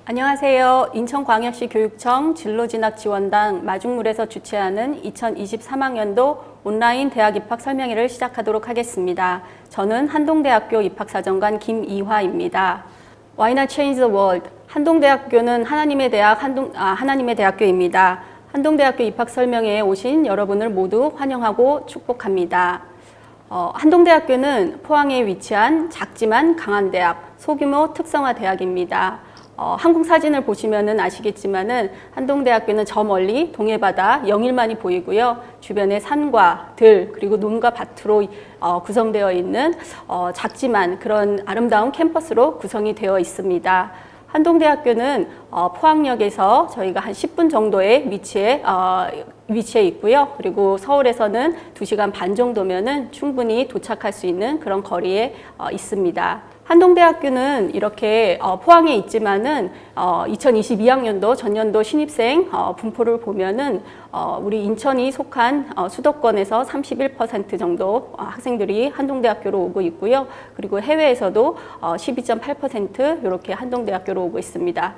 안녕하세요. 인천광역시 교육청 진로진학지원단 마중물에서 주최하는 2023학년도 온라인 대학 입학 설명회를 시작하도록 하겠습니다. 저는 한동대학교 입학사정관 김이화입니다. Why not change the world? 한동대학교는 하나님의 대학교입니다. 한동대학교 입학 설명회에 오신 여러분을 모두 환영하고 축복합니다. 한동대학교는 포항에 위치한 작지만 강한 대학, 소규모 특성화 대학입니다. 한국 사진을 보시면은 아시겠지만은 한동대학교는 저 멀리 동해바다 영일만이 보이고요. 주변에 산과 들 그리고 논과 밭으로 구성되어 있는 작지만 그런 아름다운 캠퍼스로 구성이 되어 있습니다. 한동대학교는 포항역에서 저희가 한 10분 정도의 위치에 있고요. 그리고 서울에서는 2시간 반 정도면은 충분히 도착할 수 있는 그런 거리에 있습니다. 한동대학교는 이렇게 포항에 있지만은 2022학년도 전년도 신입생 분포를 보면은 우리 인천이 속한 수도권에서 31% 정도 학생들이 한동대학교로 오고 있고요. 그리고 해외에서도 12.8% 이렇게 한동대학교로 오고 있습니다.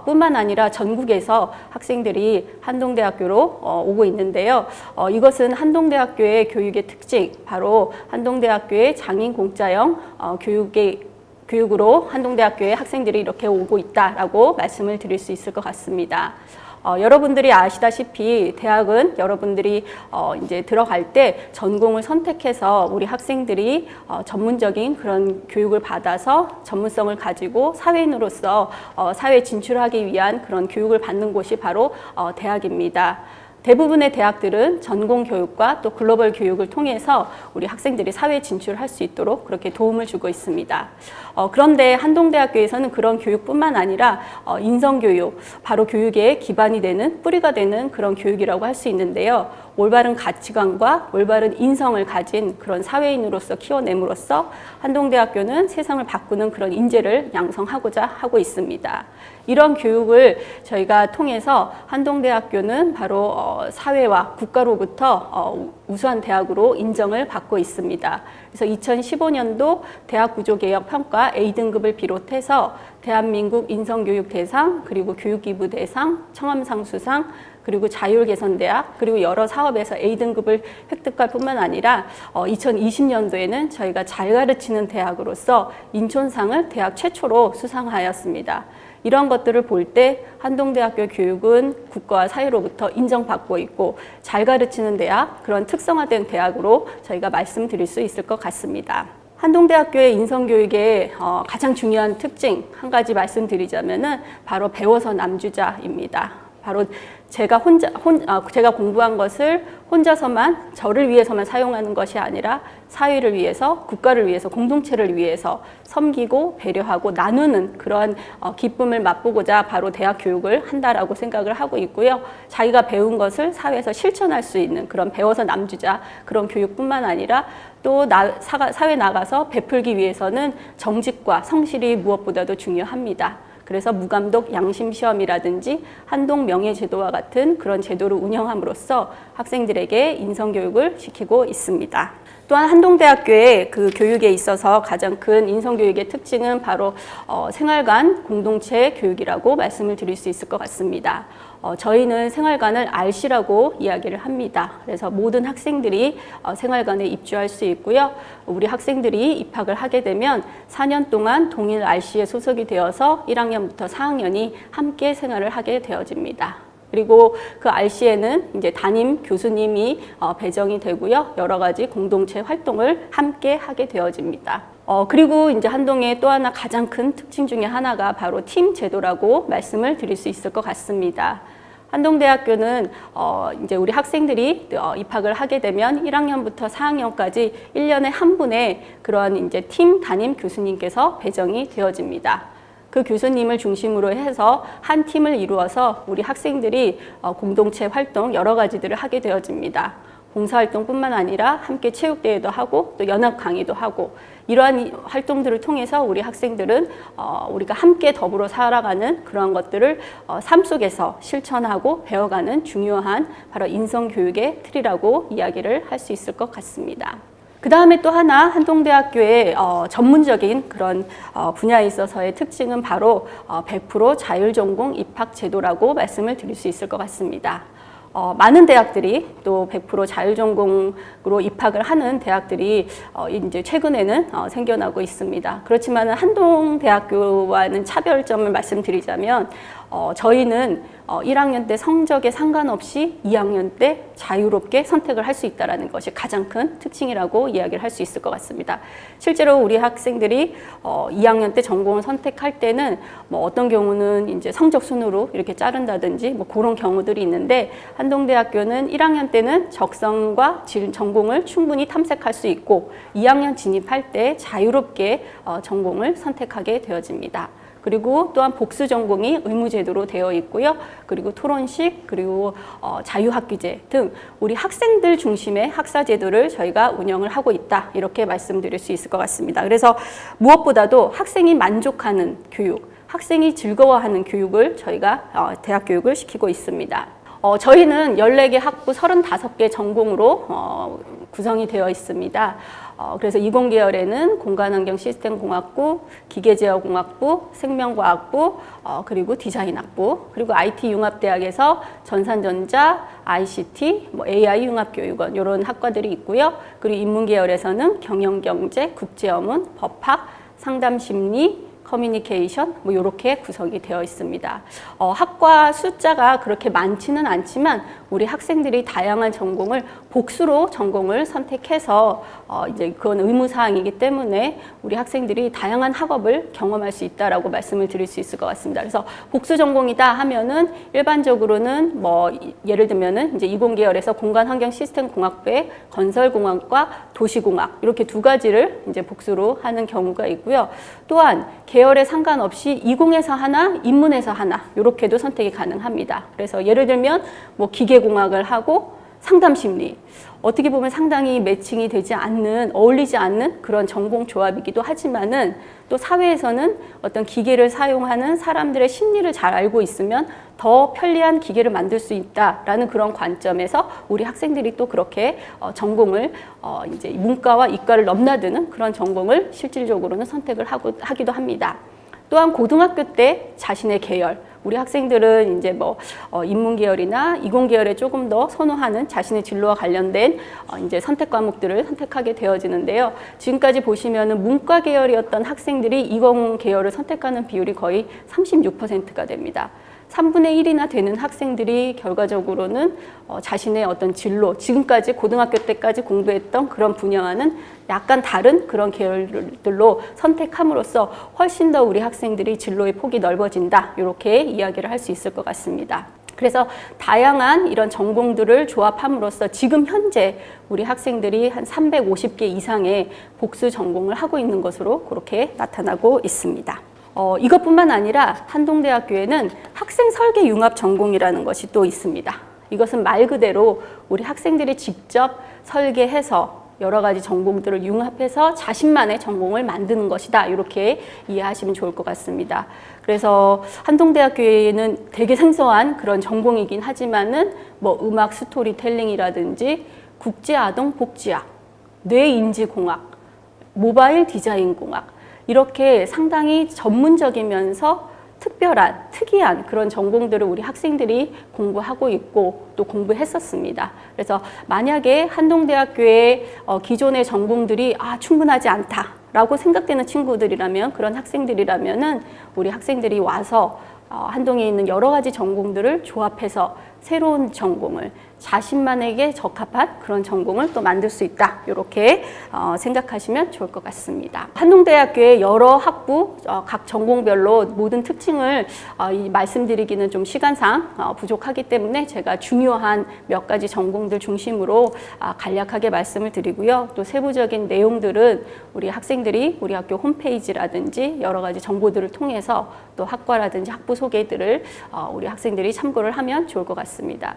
뿐만 아니라 전국에서 학생들이 한동대학교로 오고 있는데요. 이것은 한동대학교의 교육의 특징, 바로 한동대학교의 장인 공짜형 교육으로 한동대학교의 학생들이 이렇게 오고 있다라고 말씀을 드릴 수 있을 것 같습니다. 여러분들이 아시다시피 대학은 여러분들이 이제 들어갈 때 전공을 선택해서 우리 학생들이 전문적인 그런 교육을 받아서 전문성을 가지고 사회인으로서 사회에 진출하기 위한 그런 교육을 받는 곳이 바로 대학입니다. 대부분의 대학들은 전공 교육과 또 글로벌 교육을 통해서 우리 학생들이 사회에 진출할 수 있도록 그렇게 도움을 주고 있습니다. 그런데 한동대학교에서는 그런 교육뿐만 아니라 인성교육, 바로 교육의 기반이 되는 뿌리가 되는 그런 교육이라고 할 수 있는데요. 올바른 가치관과 올바른 인성을 가진 그런 사회인으로서 키워냄으로써 한동대학교는 세상을 바꾸는 그런 인재를 양성하고자 하고 있습니다. 이런 교육을 저희가 통해서 한동대학교는 바로 사회와 국가로부터 우수한 대학으로 인정을 받고 있습니다. 그래서 2015년도 대학구조개혁평가 A등급을 비롯해서 대한민국 인성교육 대상, 그리고 교육기부 대상, 청암상 수상, 그리고 자율개선대학, 그리고 여러 사업에서 A등급을 획득할 뿐만 아니라 2020년도에는 저희가 잘 가르치는 대학으로서 인촌상을 대학 최초로 수상하였습니다. 이런 것들을 볼 때 한동대학교 교육은 국가와 사회로부터 인정받고 있고 잘 가르치는 대학, 그런 특성화된 대학으로 저희가 말씀드릴 수 있을 것 같습니다. 한동대학교의 인성교육의 가장 중요한 특징 한 가지 말씀드리자면은 바로 배워서 남주자입니다. 바로 제가 공부한 것을 혼자서만 저를 위해서만 사용하는 것이 아니라 사회를 위해서, 국가를 위해서, 공동체를 위해서 섬기고 배려하고 나누는 그런 기쁨을 맛보고자 바로 대학 교육을 한다라고 생각을 하고 있고요. 자기가 배운 것을 사회에서 실천할 수 있는 그런 배워서 남주자 그런 교육뿐만 아니라 또 사회에 나가서 베풀기 위해서는 정직과 성실이 무엇보다도 중요합니다. 그래서 무감독 양심시험이라든지 한동 명예제도와 같은 그런 제도를 운영함으로써 학생들에게 인성교육을 시키고 있습니다. 또한 한동대학교의 그 교육에 있어서 가장 큰 인성교육의 특징은 바로 생활관 공동체 교육이라고 말씀을 드릴 수 있을 것 같습니다. 저희는 생활관을 RC라고 이야기를 합니다. 그래서 모든 학생들이 생활관에 입주할 수 있고요. 우리 학생들이 입학을 하게 되면 4년 동안 동일 RC에 소속이 되어서 1학년부터 4학년이 함께 생활을 하게 되어집니다. 그리고 그 RC에는 이제 담임 교수님이 배정이 되고요. 여러 가지 공동체 활동을 함께 하게 되어집니다. 그리고 이제 한동의 또 하나 가장 큰 특징 중에 하나가 바로 팀 제도라고 말씀을 드릴 수 있을 것 같습니다. 한동대학교는 이제 우리 학생들이 입학을 하게 되면 1학년부터 4학년까지 1년에 한 분의 그런 이제 팀 담임 교수님께서 배정이 되어집니다. 그 교수님을 중심으로 해서 한 팀을 이루어서 우리 학생들이 공동체 활동 여러 가지들을 하게 되어집니다. 봉사활동뿐만 아니라 함께 체육대회도 하고 또 연합 강의도 하고 이러한 활동들을 통해서 우리 학생들은 우리가 함께 더불어 살아가는 그런 것들을 삶 속에서 실천하고 배워가는 중요한 바로 인성교육의 틀이라고 이야기를 할 수 있을 것 같습니다. 그 다음에 또 하나 한동대학교의 전문적인 그런 분야에 있어서의 특징은 바로 100% 자율전공 입학 제도라고 말씀을 드릴 수 있을 것 같습니다. 많은 대학들이 또 100% 자율전공으로 입학을 하는 대학들이 이제 최근에는 생겨나고 있습니다. 그렇지만 한동대학교와는 차별점을 말씀드리자면 저희는 1학년 때 성적에 상관없이 2학년 때 자유롭게 선택을 할 수 있다는 것이 가장 큰 특징이라고 이야기를 할 수 있을 것 같습니다. 실제로 우리 학생들이 2학년 때 전공을 선택할 때는 뭐 어떤 경우는 이제 성적 순으로 이렇게 자른다든지 뭐 그런 경우들이 있는데 한동대학교는 1학년 때는 적성과 전공을 충분히 탐색할 수 있고 2학년 진입할 때 자유롭게 전공을 선택하게 되어집니다. 그리고 또한 복수 전공이 의무제도로 되어 있고요. 그리고 토론식, 그리고 자유학기제 등 우리 학생들 중심의 학사제도를 저희가 운영을 하고 있다. 이렇게 말씀드릴 수 있을 것 같습니다. 그래서 무엇보다도 학생이 만족하는 교육, 학생이 즐거워하는 교육을 저희가 대학 교육을 시키고 있습니다. 저희는 14개 학부 35개 전공으로 구성이 되어 있습니다. 그래서 이공계열에는 공간환경시스템공학부, 기계제어공학부, 생명과학부, 그리고 디자인학부, 그리고 IT융합대학에서 전산전자, ICT, AI 융합교육원 이런 학과들이 있고요. 그리고 인문계열에서는 경영경제, 국제어문, 법학, 상담심리, 커뮤니케이션 뭐 이렇게 구성이 되어 있습니다. 학과 숫자가 그렇게 많지는 않지만 우리 학생들이 다양한 전공을 복수로 전공을 선택해서 이제 그건 의무 사항이기 때문에 우리 학생들이 다양한 학업을 경험할 수 있다라고 말씀을 드릴 수 있을 것 같습니다. 그래서 복수 전공이다 하면은 일반적으로는 뭐 예를 들면은 이제 이공계열에서 공간환경시스템공학부의 건설공학과 도시공학 이렇게 두 가지를 이제 복수로 하는 경우가 있고요. 또한 계열에 상관없이 이공에서 하나, 인문에서 하나 이렇게도 선택이 가능합니다. 그래서 예를 들면 뭐 기계공학을 하고 상담심리 어떻게 보면 상당히 매칭이 되지 않는, 어울리지 않는 그런 전공 조합이기도 하지만은 또 사회에서는 어떤 기계를 사용하는 사람들의 심리를 잘 알고 있으면 더 편리한 기계를 만들 수 있다라는 그런 관점에서 우리 학생들이 또 그렇게 전공을 이제 문과와 이과를 넘나드는 그런 전공을 실질적으로는 선택을 하기도 합니다. 또한 고등학교 때 자신의 계열, 우리 학생들은 이제 뭐 인문계열이나 이공계열에 조금 더 선호하는 자신의 진로와 관련된 이제 선택 과목들을 선택하게 되어지는데요. 지금까지 보시면은 문과 계열이었던 학생들이 이공 계열을 선택하는 비율이 거의 36%가 됩니다. 3분의 1이나 되는 학생들이 결과적으로는 자신의 어떤 진로, 지금까지 고등학교 때까지 공부했던 그런 분야와는 약간 다른 그런 계열들로 선택함으로써 훨씬 더 우리 학생들이 진로의 폭이 넓어진다. 이렇게 이야기를 할 수 있을 것 같습니다. 그래서 다양한 이런 전공들을 조합함으로써 지금 현재 우리 학생들이 한 350개 이상의 복수 전공을 하고 있는 것으로 그렇게 나타나고 있습니다. 이것뿐만 아니라 한동대학교에는 학생 설계 융합 전공이라는 것이 또 있습니다. 이것은 말 그대로 우리 학생들이 직접 설계해서 여러 가지 전공들을 융합해서 자신만의 전공을 만드는 것이다. 이렇게 이해하시면 좋을 것 같습니다. 그래서 한동대학교에는 되게 생소한 그런 전공이긴 하지만은 뭐 음악 스토리텔링이라든지 국제아동복지학, 뇌인지공학, 모바일 디자인공학 이렇게 상당히 전문적이면서 특이한 그런 전공들을 우리 학생들이 공부하고 있고 또 공부했었습니다. 그래서 만약에 한동대학교의 기존의 전공들이 충분하지 않다라고 생각되는 친구들이라면 그런 학생들이라면은 우리 학생들이 와서 한동에 있는 여러 가지 전공들을 조합해서 새로운 전공을 자신만에게 적합한 그런 전공을 또 만들 수 있다. 이렇게 생각하시면 좋을 것 같습니다. 한동대학교의 여러 학부, 각 전공별로 모든 특징을 말씀드리기는 좀 시간상 부족하기 때문에 제가 중요한 몇 가지 전공들 중심으로 간략하게 말씀을 드리고요. 또 세부적인 내용들은 우리 학생들이 우리 학교 홈페이지라든지 여러 가지 정보들을 통해서 또 학과라든지 학부 소개들을 우리 학생들이 참고를 하면 좋을 것 같습니다.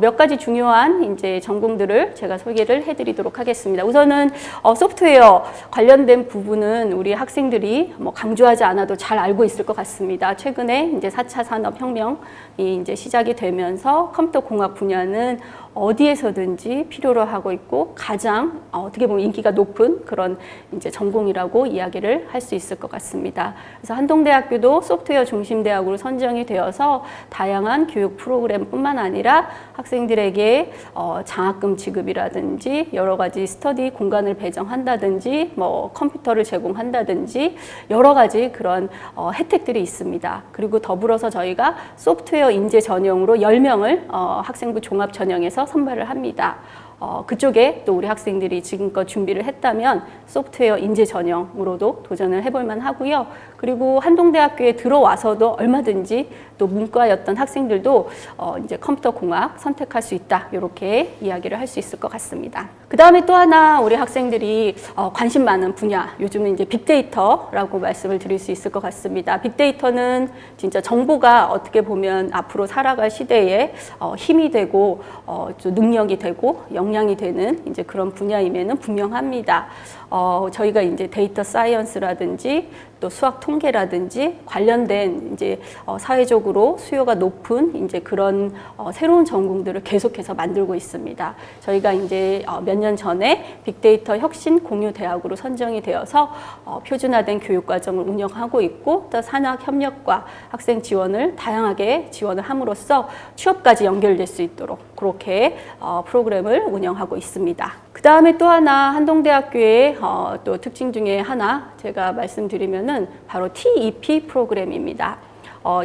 몇 가지 중요한 이제 전공들을 제가 소개를 해드리도록 하겠습니다. 우선은 소프트웨어 관련된 부분은 우리 학생들이 뭐 강조하지 않아도 잘 알고 있을 것 같습니다. 최근에 이제 4차 산업혁명이 이제 시작이 되면서 컴퓨터 공학 분야는 어디에서든지 필요로 하고 있고 가장 어떻게 보면 인기가 높은 그런 이제 전공이라고 이야기를 할 수 있을 것 같습니다. 그래서 한동대학교도 소프트웨어 중심 대학으로 선정이 되어서 다양한 교육 프로그램뿐만 아니라 학생들에게 장학금 지급이라든지 여러 가지 스터디 공간을 배정한다든지 뭐 컴퓨터를 제공한다든지 여러 가지 그런 혜택들이 있습니다. 그리고 더불어서 저희가 소프트웨어 인재 전형으로 10명을 학생부 종합 전형에서 선발을 합니다. 그쪽에 또 우리 학생들이 지금껏 준비를 했다면 소프트웨어 인재 전형으로도 도전을 해볼 만하고요. 그리고 한동대학교에 들어와서도 얼마든지 또 문과였던 학생들도 이제 컴퓨터 공학 선택할 수 있다. 이렇게 이야기를 할 수 있을 것 같습니다. 그 다음에 또 하나 우리 학생들이 관심 많은 분야, 요즘은 이제 빅데이터라고 말씀을 드릴 수 있을 것 같습니다. 빅데이터는 진짜 정보가 어떻게 보면 앞으로 살아갈 시대에 힘이 되고 좀 능력이 되고 역량이 되는 이제 그런 분야임에는 분명합니다. 저희가 이제 데이터 사이언스라든지 또 수학 통계라든지 관련된 이제 사회적으로 수요가 높은 이제 그런 새로운 전공들을 계속해서 만들고 있습니다. 저희가 이제 몇 년 전에 빅데이터 혁신 공유 대학으로 선정이 되어서 표준화된 교육 과정을 운영하고 있고 또 산학 협력과 학생 지원을 다양하게 지원을 함으로써 취업까지 연결될 수 있도록 그렇게 프로그램을 운영하고 있습니다. 그 다음에 또 하나 한동대학교의 또 특징 중에 하나 제가 말씀드리면은 바로 TEP 프로그램입니다.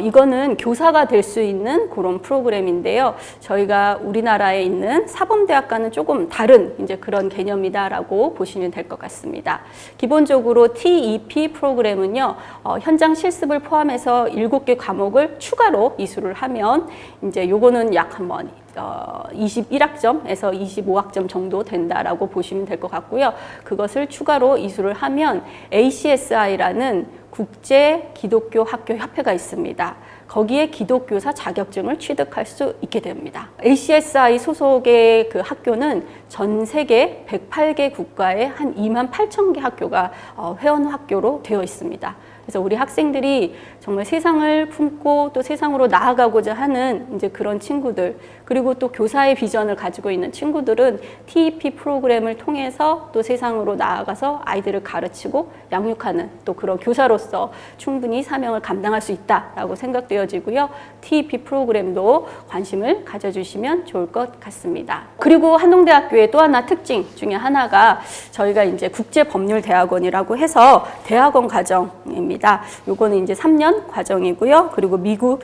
이거는 교사가 될 수 있는 그런 프로그램인데요. 저희가 우리나라에 있는 사범대학과는 조금 다른 이제 그런 개념이다라고 보시면 될 것 같습니다. 기본적으로 TEP 프로그램은요, 현장 실습을 포함해서 7개 과목을 추가로 이수를 하면 이제 요거는 약 한번 21학점에서 25학점 정도 된다라고 보시면 될 것 같고요. 그것을 추가로 이수를 하면 ACSI라는 국제 기독교 학교 협회가 있습니다. 거기에 기독교사 자격증을 취득할 수 있게 됩니다. ACSI 소속의 그 학교는 전 세계 108개 국가에 한 28,000개 학교가 회원 학교로 되어 있습니다. 그래서 우리 학생들이 정말 세상을 품고 또 세상으로 나아가고자 하는 이제 그런 친구들, 그리고 또 교사의 비전을 가지고 있는 친구들은 TEP 프로그램을 통해서 또 세상으로 나아가서 아이들을 가르치고 양육하는 또 그런 교사로서 충분히 사명을 감당할 수 있다라고 생각되어지고요. TEP 프로그램도 관심을 가져주시면 좋을 것 같습니다. 그리고 한동대학교의 또 하나 특징 중에 하나가 저희가 이제 국제법률대학원이라고 해서 대학원 과정입니다. 요거는 이제 3년 과정이고요. 그리고 미국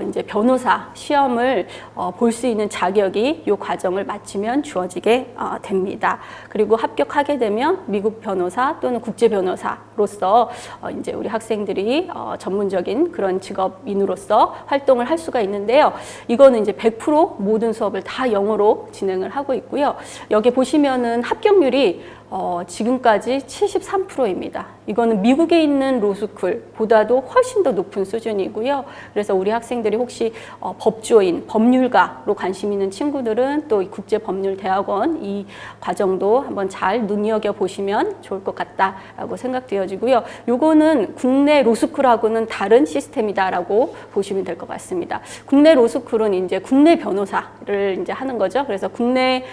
이제 변호사 시험을 볼 수 있는 자격이 요 과정을 마치면 주어지게 됩니다. 그리고 합격하게 되면 미국 변호사 또는 국제 변호사로서 이제 우리 학생들이 전문적인 그런 직업인으로서 활동을 할 수가 있는데요. 이거는 이제 100% 모든 수업을 다 영어로 진행을 하고 있고요. 여기 보시면은 합격률이 지금까지 73%입니다. 이거는 미국에 있는 로스쿨보다도 훨씬 더 높은 수준이고요. 그래서 우리 학생들이 혹시 법조인, 법률가로 관심 있는 친구들은 또 국제법률대학원 이 과정도 한번 잘 눈여겨보시면 좋을 것 같다라고 생각되어지고요. 요거는 국내 로스쿨하고는 다른 시스템이다라고 보시면 될 것 같습니다. 국내 로스쿨은 이제 국내 변호사를 이제 하는 거죠. 그래서 국내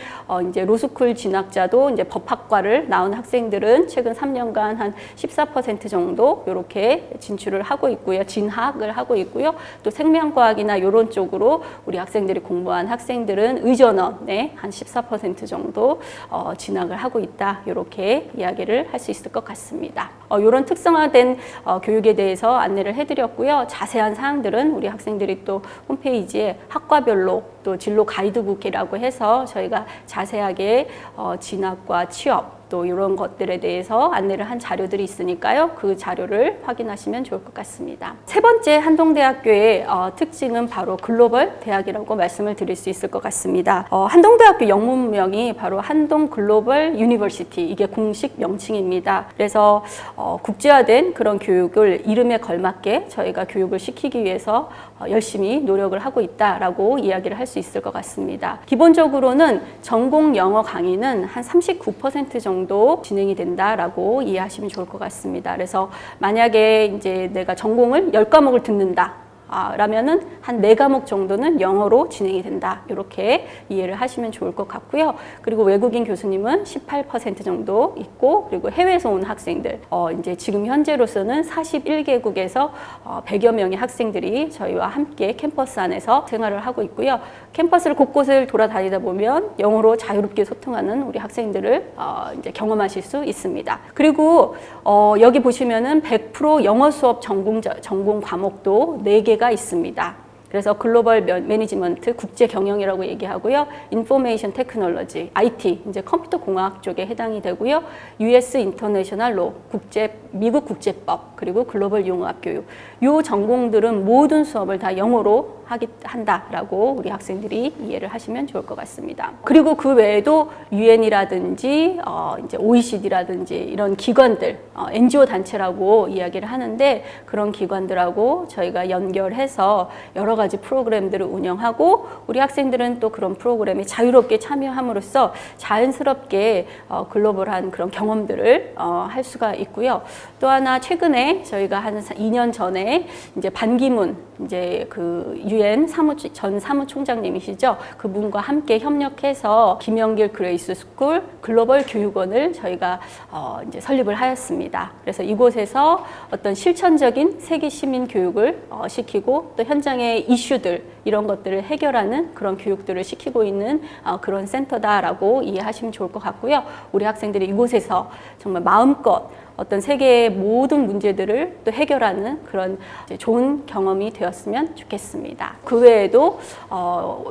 이제 로스쿨 진학자도 이제 법학과를 나온 학생들은 최근 3년간 한 14% 정도 이렇게 진출을 하고 있고요. 진학을 하고 있고요. 또 생명과학이나 이런 쪽으로 우리 학생들이 공부한 학생들은 의전원에 한 14% 정도 진학을 하고 있다. 이렇게 이야기를 할 수 있을 것 같습니다. 이런 특성화된 교육에 대해서 안내를 해드렸고요. 자세한 사항들은 우리 학생들이 또 홈페이지에 학과별로 또 진로 가이드북이라고 해서 저희가 자세하게 진학과 취업 또 이런 것들에 대해서 안내를 한 자료들이 있으니까요. 그 자료를 확인하시면 좋을 것 같습니다. 세 번째 한동대학교의 특징은 바로 글로벌 대학이라고 말씀을 드릴 수 있을 것 같습니다. 한동대학교 영문명이 바로 한동 글로벌 유니버시티, 이게 공식 명칭입니다. 그래서 국제화된 그런 교육을 이름에 걸맞게 저희가 교육을 시키기 위해서 열심히 노력을 하고 있다라고 이야기를 할 수 있을 것 같습니다. 기본적으로는 전공 영어 강의는 한 39% 정도 진행이 된다라고 이해하시면 좋을 것 같습니다. 그래서 만약에 이제 내가 전공을 10과목을 듣는다. 라면은 한 4과목 정도는 영어로 진행이 된다. 이렇게 이해를 하시면 좋을 것 같고요. 그리고 외국인 교수님은 18% 정도 있고, 그리고 해외에서 온 학생들, 이제 지금 현재로서는 41개국에서 100여 명의 학생들이 저희와 함께 캠퍼스 안에서 생활을 하고 있고요. 캠퍼스를 곳곳을 돌아다니다 보면 영어로 자유롭게 소통하는 우리 학생들을 이제 경험하실 수 있습니다. 그리고 여기 보시면은 100% 영어 수업 전공 과목도 4개가 있습니다. 그래서 글로벌 매니지먼트, 국제 경영이라고 얘기하고요. 인포메이션 테크놀로지, IT, 이제 컴퓨터 공학 쪽에 해당이 되고요. US 인터내셔널 로, 미국 국제법, 그리고 글로벌 융합 교육. 이 전공들은 모든 수업을 다 영어로 한다라고 우리 학생들이 이해를 하시면 좋을 것 같습니다. 그리고 그 외에도 UN이라든지 이제 OECD라든지 이런 기관들, NGO 단체라고 이야기를 하는데, 그런 기관들하고 저희가 연결해서 여러 가지 프로그램들을 운영하고, 우리 학생들은 또 그런 프로그램에 자유롭게 참여함으로써 자연스럽게 글로벌한 그런 경험들을 할 수가 있고요. 또 하나 최근에 저희가 한 2년 전에 이제 반기문 이제 그 UN 전 사무총장님이시죠. 그분과 함께 협력해서 김영길 그레이스 스쿨 글로벌 교육원을 저희가 이제 설립을 하였습니다. 그래서 이곳에서 어떤 실천적인 세계 시민 교육을 시키고, 또 현장의 이슈들 이런 것들을 해결하는 그런 교육들을 시키고 있는 그런 센터다라고 이해하시면 좋을 것 같고요. 우리 학생들이 이곳에서 정말 마음껏 어떤 세계의 모든 문제들을 또 해결하는 그런 좋은 경험이 되었으면 좋겠습니다. 그 외에도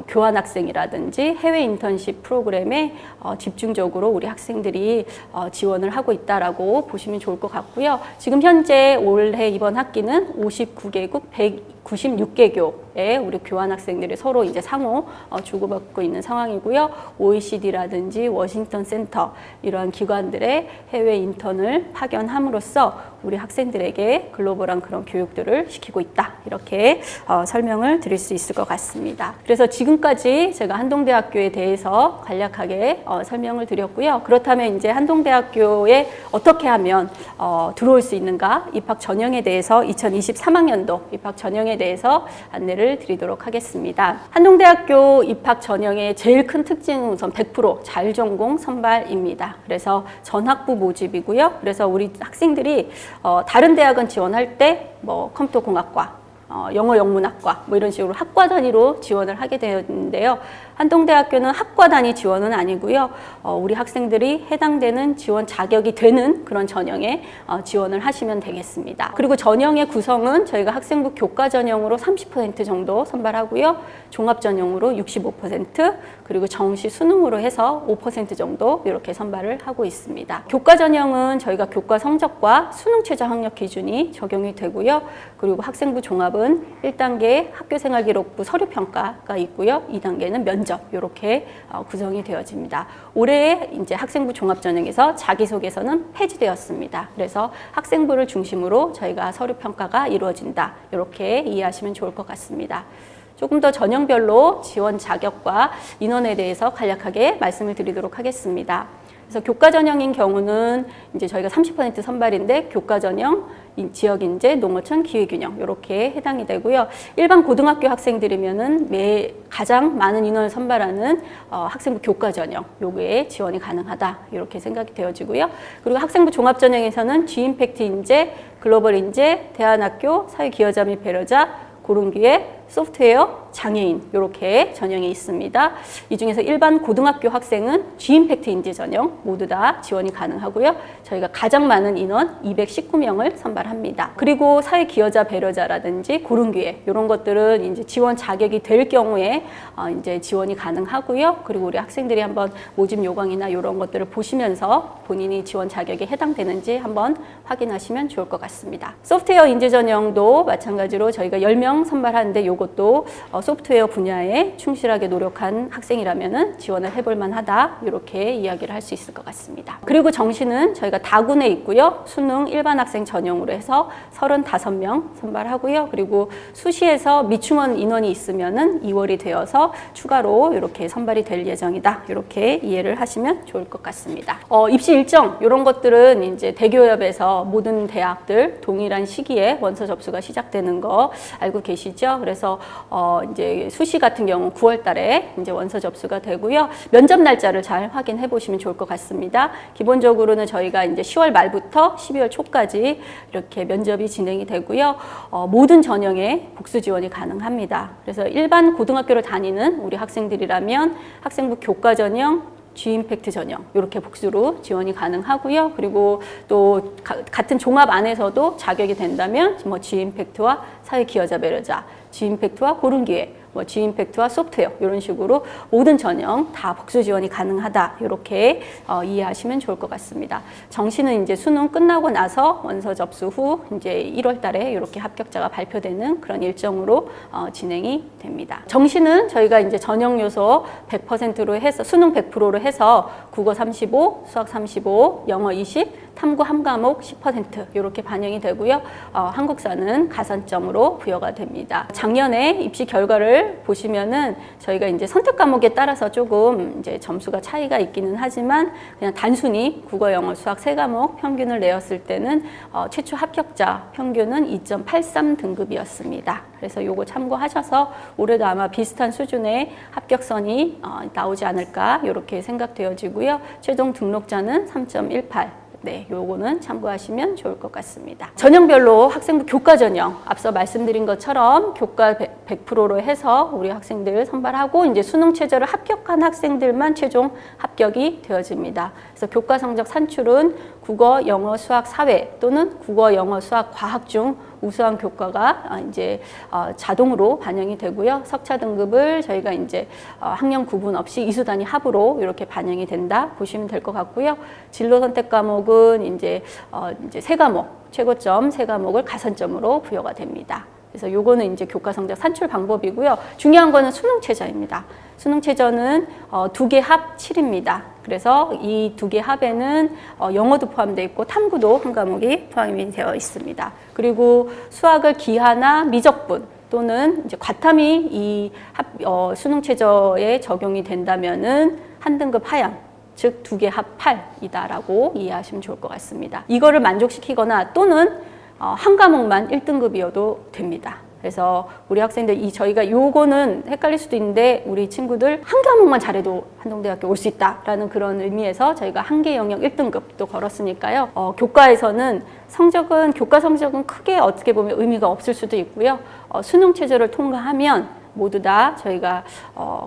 교환학생이라든지 해외 인턴십 프로그램에 집중적으로 우리 학생들이 지원을 하고 있다라고 보시면 좋을 것 같고요. 지금 현재 올해 이번 학기는 59개국 196개교의 우리 교환학생들이 서로 이제 상호 주고받고 있는 상황이고요. OECD라든지 워싱턴 센터 이러한 기관들의 해외 인턴을 파견함으로써 우리 학생들에게 글로벌한 그런 교육들을 시키고 있다. 이렇게 설명을 드릴 수 있을 것 같습니다. 그래서 지금까지 제가 한동대학교에 대해서 간략하게 설명을 드렸고요. 그렇다면 이제 한동대학교에 어떻게 하면 들어올 수 있는가? 입학 전형에 대해서 2023학년도 입학 전형에 대해서 안내를 드리도록 하겠습니다. 한동대학교 입학 전형의 제일 큰 특징은 우선 100% 자율전공 선발입니다. 그래서 전학부 모집이고요. 그래서 우리 학생들이 다른 대학은 지원할 때 뭐 컴퓨터공학과, 영어 영문학과 뭐 이런 식으로 학과 단위로 지원을 하게 되었는데요. 한동대학교는 학과 단위 지원은 아니고요. 우리 학생들이 해당되는 지원 자격이 되는 그런 전형에 지원을 하시면 되겠습니다. 그리고 전형의 구성은 저희가 학생부 교과 전형으로 30% 정도 선발하고요. 종합 전형으로 65%, 그리고 정시 수능으로 해서 5% 정도 이렇게 선발을 하고 있습니다. 교과 전형은 저희가 교과 성적과 수능 최저 학력 기준이 적용이 되고요. 그리고 학생부 종합은 1단계 학교생활기록부 서류평가가 있고요. 2단계는 면접 이렇게 구성이 되어집니다. 올해 이제 학생부 종합전형에서 자기소개서는 폐지되었습니다. 그래서 학생부를 중심으로 저희가 서류평가가 이루어진다. 이렇게 이해하시면 좋을 것 같습니다. 조금 더 전형별로 지원 자격과 인원에 대해서 간략하게 말씀을 드리도록 하겠습니다. 그래서 교과 전형인 경우는 이제 저희가 30% 선발인데, 교과 전형, 지역인재, 농어촌, 기회균형 이렇게 해당이 되고요. 일반 고등학교 학생들이면은 가장 많은 인원을 선발하는 학생부 교과 전형 요거에 지원이 가능하다 이렇게 생각이 되어지고요. 그리고 학생부 종합 전형에서는 G임팩트 인재, 글로벌 인재, 대안학교, 사회기여자 및 배려자, 고른기회, 소프트웨어, 장애인 이렇게 전형이 있습니다. 이 중에서 일반 고등학교 학생은 G임팩트 인재 전형 모두 다 지원이 가능하고요. 저희가 가장 많은 인원 219명을 선발합니다. 그리고 사회기여자 배려자라든지 고른기회 이런 것들은 이제 지원 자격이 될 경우에 이제 지원이 가능하고요. 그리고 우리 학생들이 한번 모집 요강이나 이런 것들을 보시면서 본인이 지원 자격에 해당되는지 한번 확인하시면 좋을 것 같습니다. 소프트웨어 인재 전형도 마찬가지로 저희가 10명 선발하는데 요것도 소프트웨어 분야에 충실하게 노력한 학생이라면 지원을 해볼 만하다, 이렇게 이야기를 할 수 있을 것 같습니다. 그리고 정시는 저희가 다군에 있고요. 수능 일반 학생 전용으로 해서 35명 선발하고요. 그리고 수시에서 미충원 인원이 있으면은 2월이 되어서 추가로 이렇게 선발이 될 예정이다, 이렇게 이해를 하시면 좋을 것 같습니다. 입시 일정 이런 것들은 이제 대교협에서 모든 대학들 동일한 시기에 원서 접수가 시작되는 거 알고 계시죠? 그래서 이제 수시 같은 경우 9월 달에 이제 원서 접수가 되고요. 면접 날짜를 잘 확인해 보시면 좋을 것 같습니다. 기본적으로는 저희가 이제 10월 말부터 12월 초까지 이렇게 면접이 진행이 되고요. 모든 전형에 복수 지원이 가능합니다. 그래서 일반 고등학교를 다니는 우리 학생들이라면 학생부 교과 전형, G임팩트 전형 이렇게 복수로 지원이 가능하고요. 그리고 또 같은 종합 안에서도 자격이 된다면 뭐 G임팩트와 사회기여자 배려자, G임팩트와 고른기회, 뭐 G임팩트와 소프트웨어 이런 식으로 모든 전형 다 복수 지원이 가능하다, 이렇게 이해하시면 좋을 것 같습니다. 정시는 이제 수능 끝나고 나서 원서 접수 후 이제 1월 달에 이렇게 합격자가 발표되는 그런 일정으로 진행이 됩니다. 정시는 저희가 이제 전형 요소 100%로 해서 수능 100%로 해서 국어 35, 수학 35, 영어 20, 탐구 한 과목 10% 이렇게 반영이 되고요. 한국사는 가산점으로 부여가 됩니다. 작년에 입시 결과를 보시면은 저희가 이제 선택 과목에 따라서 조금 이제 점수가 차이가 있기는 하지만 그냥 단순히 국어, 영어, 수학 세 과목 평균을 내었을 때는 최초 합격자 평균은 2.83 등급이었습니다. 그래서 요거 참고하셔서 올해도 아마 비슷한 수준의 합격선이 나오지 않을까 이렇게 생각되어지고요. 최종 등록자는 3.18. 네, 요거는 참고하시면 좋을 것 같습니다. 전형별로 학생부 교과 전형, 앞서 말씀드린 것처럼 교과 100%로 해서 우리 학생들 선발하고 이제 수능 최저를 합격한 학생들만 최종 합격이 되어집니다. 그래서 교과 성적 산출은 국어, 영어, 수학, 사회 또는 국어, 영어, 수학, 과학 중 우수한 교과가 이제 자동으로 반영이 되고요. 석차 등급을 저희가 이제 학년 구분 없이 이수 단위 합으로 이렇게 반영이 된다 보시면 될 것 같고요. 진로 선택 과목은 이제 세 과목, 최고점 세 과목을 가산점으로 부여가 됩니다. 그래서 요거는 이제 교과 성적 산출 방법이고요. 중요한 거는 수능 최저입니다. 수능 최저는 2개 합 7입니다. 그래서 이 2개 합에는 영어도 포함되어 있고 탐구도 한 과목이 포함이 되어 있습니다. 그리고 수학을 기하나 미적분 또는 이제 과탐이 이 수능 최저에 적용이 된다면은 한 등급 하향, 즉 2개 합 8이다라고 이해하시면 좋을 것 같습니다. 이거를 만족시키거나 또는 한 과목만 1등급이어도 됩니다. 그래서 우리 학생들 저희가 요거는 헷갈릴 수도 있는데 우리 친구들 한 과목만 잘해도 한동대학교 올 수 있다라는 그런 의미에서 저희가 한 개 영역 1등급도 걸었으니까요. 교과에서는 교과 성적은 크게 어떻게 보면 의미가 없을 수도 있고요. 수능 최저를 통과하면 모두 다 저희가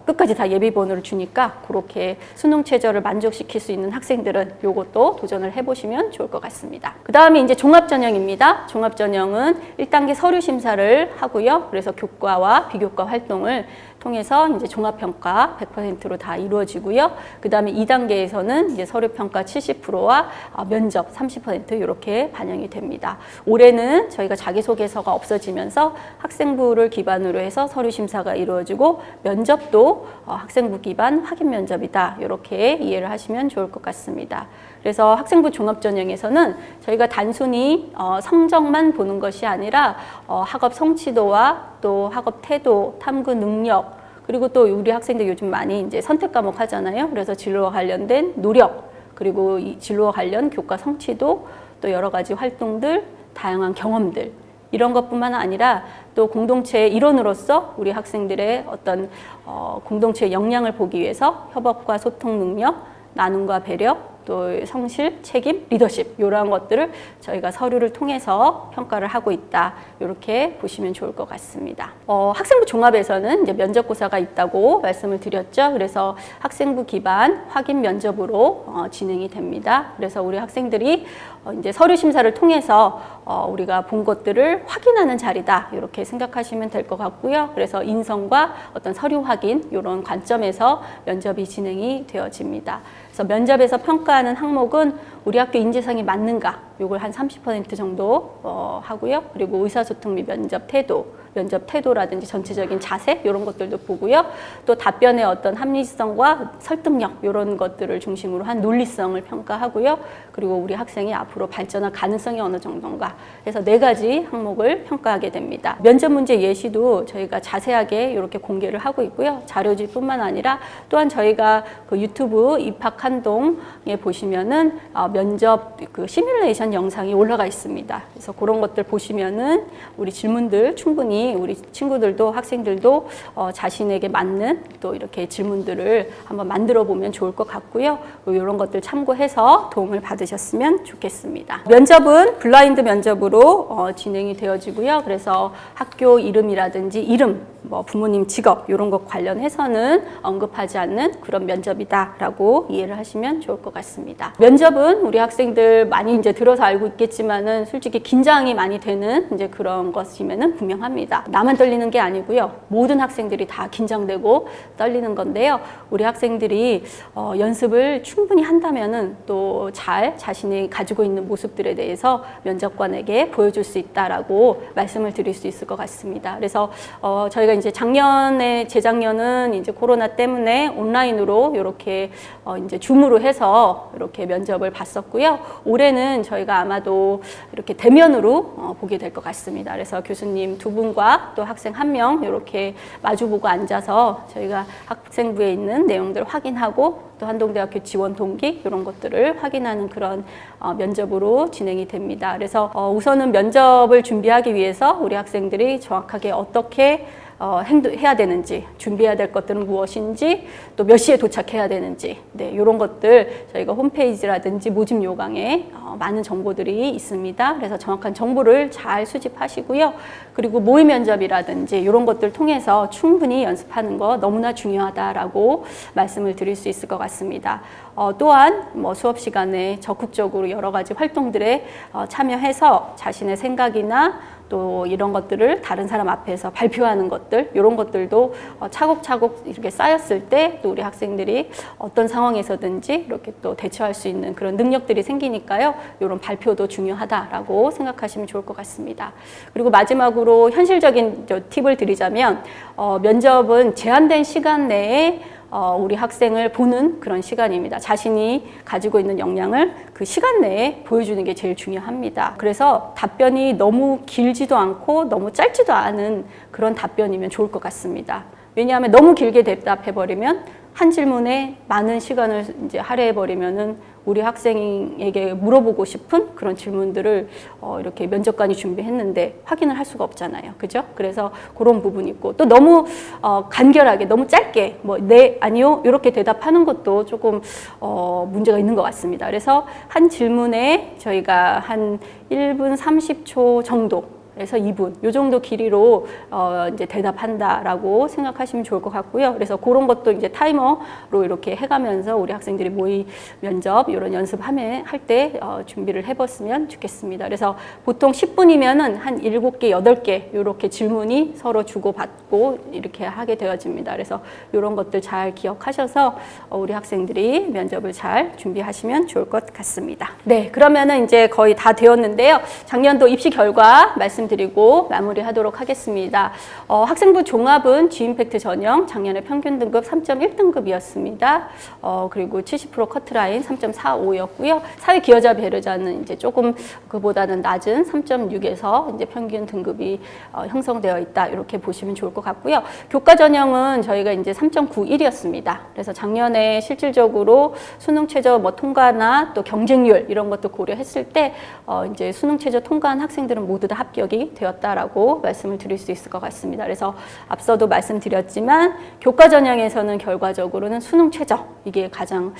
끝까지 다 예비번호를 주니까 그렇게 수능 최저를 만족시킬 수 있는 학생들은 요것도 도전을 해보시면 좋을 것 같습니다. 그 다음에 이제 종합전형입니다. 종합전형은 1단계 서류 심사를 하고요. 그래서 교과와 비교과 활동을 통해서 이제 종합평가 100%로 다 이루어지고요. 그 다음에 2단계에서는 이제 서류평가 70%와 면접 30% 이렇게 반영이 됩니다. 올해는 저희가 자기소개서가 없어지면서 학생부를 기반으로 해서 서류 심사가 이루어지고 면접도 학생부 기반 확인 면접이다. 이렇게 이해를 하시면 좋을 것 같습니다. 그래서 학생부 종합전형에서는 저희가 단순히 성적만 보는 것이 아니라 학업 성취도와 또 학업 태도, 탐구 능력, 그리고 또 우리 학생들 요즘 많이 이제 선택 과목 하잖아요. 그래서 진로와 관련된 노력, 그리고 이 진로와 관련 교과 성취도, 또 여러 가지 활동들, 다양한 경험들, 이런 것뿐만 아니라 또 공동체의 일원으로서 우리 학생들의 어떤 공동체의 역량을 보기 위해서 협업과 소통 능력, 나눔과 배려, 또 성실, 책임, 리더십 이러한 것들을 저희가 서류를 통해서 평가를 하고 있다. 이렇게 보시면 좋을 것 같습니다. 학생부 종합에서는 이제 면접고사가 있다고 말씀을 드렸죠. 그래서 학생부 기반 확인 면접으로 진행이 됩니다. 그래서 우리 학생들이 이제 서류 심사를 통해서 우리가 본 것들을 확인하는 자리다. 이렇게 생각하시면 될 것 같고요. 그래서 인성과 어떤 서류 확인 이런 관점에서 면접이 진행이 되어집니다. 그래서 면접에서 평가하는 항목은 우리 학교 인재상이 맞는가, 요걸 한 30% 정도 하고요. 그리고 의사소통 및 면접 태도라든지 전체적인 자세 이런 것들도 보고요. 또 답변의 어떤 합리성과 설득력 이런 것들을 중심으로 한 논리성을 평가하고요. 그리고 우리 학생이 앞으로 발전할 가능성이 어느 정도인가 해서 4가지 항목을 평가하게 됩니다. 면접 문제 예시도 저희가 자세하게 이렇게 공개를 하고 있고요. 자료집뿐만 아니라 또한 저희가 그 유튜브 입학한동에 보시면은 면접 그 시뮬레이션 영상이 올라가 있습니다. 그래서 그런 것들 보시면은 우리 질문들 충분히 우리 친구들도 학생들도 자신에게 맞는 또 이렇게 질문들을 한번 만들어 보면 좋을 것 같고요. 이런 것들 참고해서 도움을 받으셨으면 좋겠습니다. 면접은 블라인드 면접으로 진행이 되어지고요. 그래서 학교 이름이라든지 뭐 부모님 직업 이런 것 관련해서는 언급하지 않는 그런 면접이다라고 이해를 하시면 좋을 것 같습니다. 면접은 우리 학생들 많이 이제 들어서 알고 있겠지만은 솔직히 긴장이 많이 되는 이제 그런 것이면은 분명합니다. 나만 떨리는 게 아니고요. 모든 학생들이 다 긴장되고 떨리는 건데요. 우리 학생들이 연습을 충분히 한다면은 또 잘 자신이 가지고 있는 모습들에 대해서 면접관에게 보여줄 수 있다라고 말씀을 드릴 수 있을 것 같습니다. 그래서 저희가 이제 재작년은 이제 코로나 때문에 온라인으로 이렇게 이제 줌으로 해서 이렇게 면접을 봤었고요. 올해는 저희가 아마도 이렇게 대면으로 보게 될 것 같습니다. 그래서 교수님 2분과 또 학생 1명 이렇게 마주보고 앉아서 저희가 학생부에 있는 내용들을 확인하고 또 한동대학교 지원 동기 이런 것들을 확인하는 그런 면접으로 진행이 됩니다. 그래서 우선은 면접을 준비하기 위해서 우리 학생들이 정확하게 어떻게 해야 되는지, 준비해야 될 것들은 무엇인지, 또 몇 시에 도착해야 되는지, 네, 이런 것들 저희가 홈페이지라든지 모집 요강에 많은 정보들이 있습니다. 그래서 정확한 정보를 잘 수집하시고요. 그리고 모의 면접이라든지 이런 것들 통해서 충분히 연습하는 거 너무나 중요하다라고 말씀을 드릴 수 있을 것 같습니다. 또한 뭐 수업 시간에 적극적으로 여러 가지 활동들에 참여해서 자신의 생각이나 또 이런 것들을 다른 사람 앞에서 발표하는 것들, 이런 것들도 차곡차곡 이렇게 쌓였을 때 또 우리 학생들이 어떤 상황에서든지 이렇게 또 대처할 수 있는 그런 능력들이 생기니까요. 이런 발표도 중요하다라고 생각하시면 좋을 것 같습니다. 그리고 마지막으로 현실적인 팁을 드리자면 면접은 제한된 시간 내에 우리 학생을 보는 그런 시간입니다. 자신이 가지고 있는 역량을 그 시간 내에 보여주는 게 제일 중요합니다. 그래서 답변이 너무 길지도 않고 너무 짧지도 않은 그런 답변이면 좋을 것 같습니다. 왜냐하면 너무 길게 대답해버리면 한 질문에 많은 시간을 이제 할애해버리면은 우리 학생에게 물어보고 싶은 그런 질문들을 이렇게 면접관이 준비했는데 확인을 할 수가 없잖아요. 그죠? 그래서 그런 부분이 있고 또 너무 간결하게 너무 짧게 뭐 네, 아니요 이렇게 대답하는 것도 조금 문제가 있는 것 같습니다. 그래서 한 질문에 저희가 한 1분 30초 정도 그래서 2분, 요 정도 길이로 이제 대답한다라고 생각하시면 좋을 것 같고요. 그래서 그런 것도 이제 타이머로 이렇게 해가면서 우리 학생들이 모의 면접 이런 연습할 때 준비를 해봤으면 좋겠습니다. 그래서 보통 10분이면은 한 7개, 8개 이렇게 질문이 서로 주고받고 이렇게 하게 되어집니다. 그래서 이런 것들 잘 기억하셔서 우리 학생들이 면접을 잘 준비하시면 좋을 것 같습니다. 네, 그러면은 이제 거의 다 되었는데요. 작년도 입시 결과 말씀드리고 마무리하도록 하겠습니다. 학생부 종합은 G임팩트 전형 작년에 평균 등급 3.1등급이었습니다. 그리고 70% 커트라인 3.45였고요. 사회기여자 배려자는 이제 조금 그보다는 낮은 3.6에서 이제 평균 등급이 형성되어 있다 이렇게 보시면 좋을 것 같고요. 교과 전형은 저희가 이제 3.91이었습니다. 그래서 작년에 실질적으로 수능 최저 뭐 통과나 또 경쟁률 이런 것도 고려했을 때 이제 수능 최저 통과한 학생들은 모두 다 합격이 되었다라고 말씀을 드릴 수 있을 것 같습니다. 그래서 앞서도 말씀드렸지만 교과 전형에서는 결과적으로는 수능 최저 이게 가장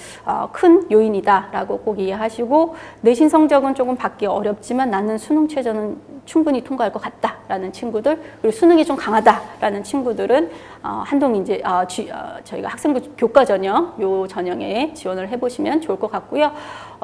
큰 요인이다라고 꼭 이해하시고 내신 성적은 조금 받기 어렵지만 나는 수능 최저는 충분히 통과할 것 같다라는 친구들 그리고 수능이 좀 강하다라는 친구들은 한동 이제 저희가 학생부 교과 전형 요 전형에 지원을 해보시면 좋을 것 같고요.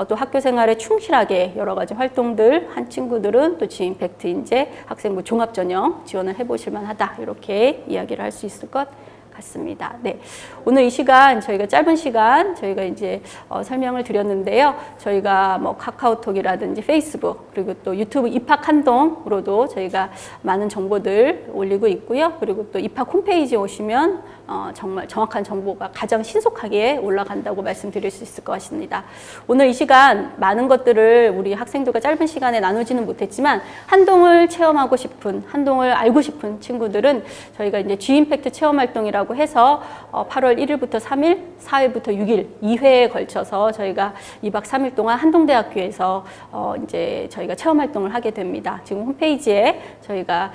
또 학교 생활에 충실하게 여러 가지 활동들 한 친구들은 또 G임팩트 이제 학생부 종합 전형 지원을 해보실 만하다 이렇게 이야기를 할 수 있을 것 같습니다. 네, 오늘 이 시간 저희가 짧은 시간 저희가 이제 설명을 드렸는데요. 저희가 뭐 카카오톡이라든지 페이스북 그리고 또 유튜브 입학 한동으로도 저희가 많은 정보들 올리고 있고요. 그리고 또 입학 홈페이지에 오시면 정말 정확한 정보가 가장 신속하게 올라간다고 말씀드릴 수 있을 것 같습니다. 오늘 이 시간 많은 것들을 우리 학생들과 짧은 시간에 나누지는 못했지만 한동을 체험하고 싶은, 한동을 알고 싶은 친구들은 저희가 이제 G임팩트 체험 활동이라고 해서 8월 1일부터 3일, 4일부터 6일 2회에 걸쳐서 저희가 2박 3일 동안 한동대학교에서 이제 저희가 체험 활동을 하게 됩니다. 지금 홈페이지에 저희가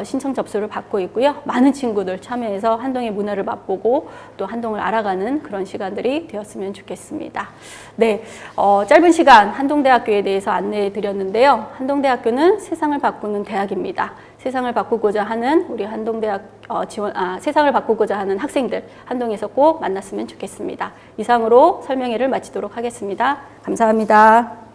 신청 접수를 받고 있고요. 많은 친구들 참여해서 한동의 문화를 맛보고 또 한동을 알아가는 그런 시간들이 되었으면 좋겠습니다. 네, 짧은 시간 한동대학교에 대해서 안내해 드렸는데요. 한동대학교는 세상을 바꾸는 대학입니다. 세상을 바꾸고자 하는 우리 한동대학 세상을 바꾸고자 하는 학생들 한동에서 꼭 만났으면 좋겠습니다. 이상으로 설명회를 마치도록 하겠습니다. 감사합니다.